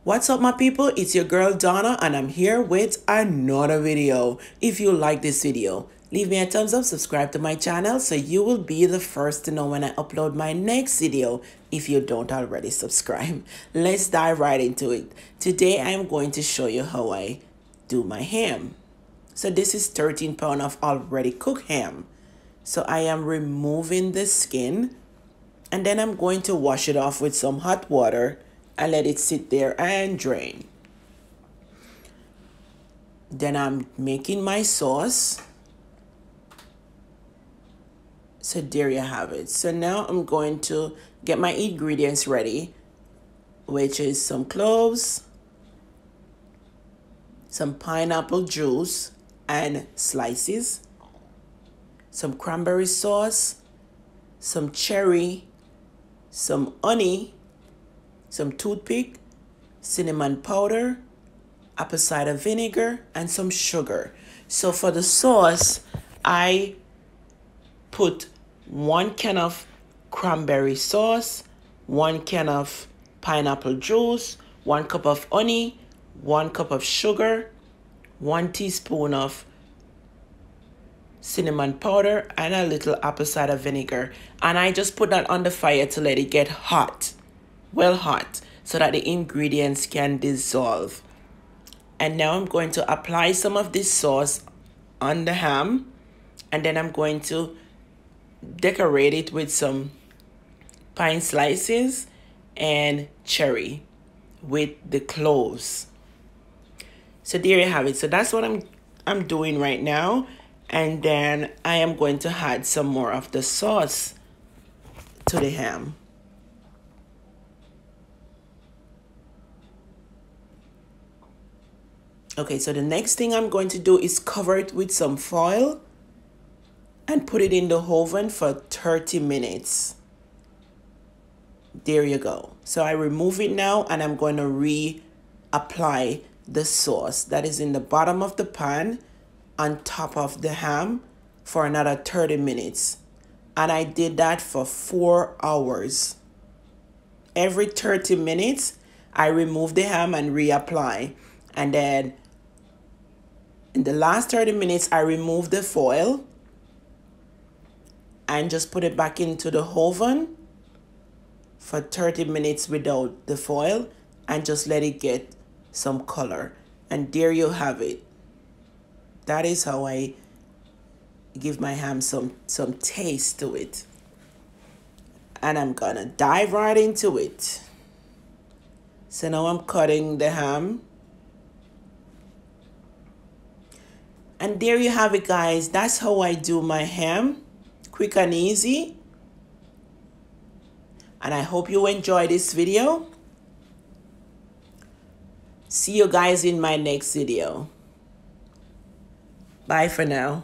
What's up, my people? It's your girl Donna, and I'm here with another video. If you like this video, leave me a thumbs up, subscribe to my channel so you will be the first to know when I upload my next video if you don't already subscribe. Let's dive right into it. Today I am going to show you how I do my ham. So this is 13 pounds of already cooked ham. So I am removing the skin, and then I'm going to wash it off with some hot water and let it sit there and drain. Then I'm making my sauce. So there you have it. So now I'm going to get my ingredients ready, which is some cloves, some pineapple juice and slices, some cranberry sauce, some cherry, some honey, some toothpick, cinnamon powder, apple cider vinegar, and some sugar. So for the sauce, I put 1 can of cranberry sauce, 1 can of pineapple juice, 1 cup of honey, 1 cup of sugar, 1 teaspoon of cinnamon powder, and a little apple cider vinegar. And I just put that on the fire to let it get hot. Well hot, so that the ingredients can dissolve. And now I'm going to apply some of this sauce on the ham, and then I'm going to decorate it with some pine slices and cherry with the cloves. So there you have it. So that's what I'm doing right now, and then I am going to add some more of the sauce to the ham. Okay, so the next thing I'm going to do is cover it with some foil and put it in the oven for 30 minutes. There you go. So I remove it now, and I'm going to reapply the sauce that is in the bottom of the pan on top of the ham for another 30 minutes. And I did that for 4 hours. Every 30 minutes, I remove the ham and reapply. And then in the last 30 minutes, I remove the foil and just put it back into the oven for 30 minutes without the foil and just let it get some color. And there you have it. That is how I give my ham some taste to it. And I'm gonna dive right into it. So now I'm cutting the ham. And there you have it, guys. That's how I do my ham. Quick and easy. And I hope you enjoy this video. See you guys in my next video. Bye for now.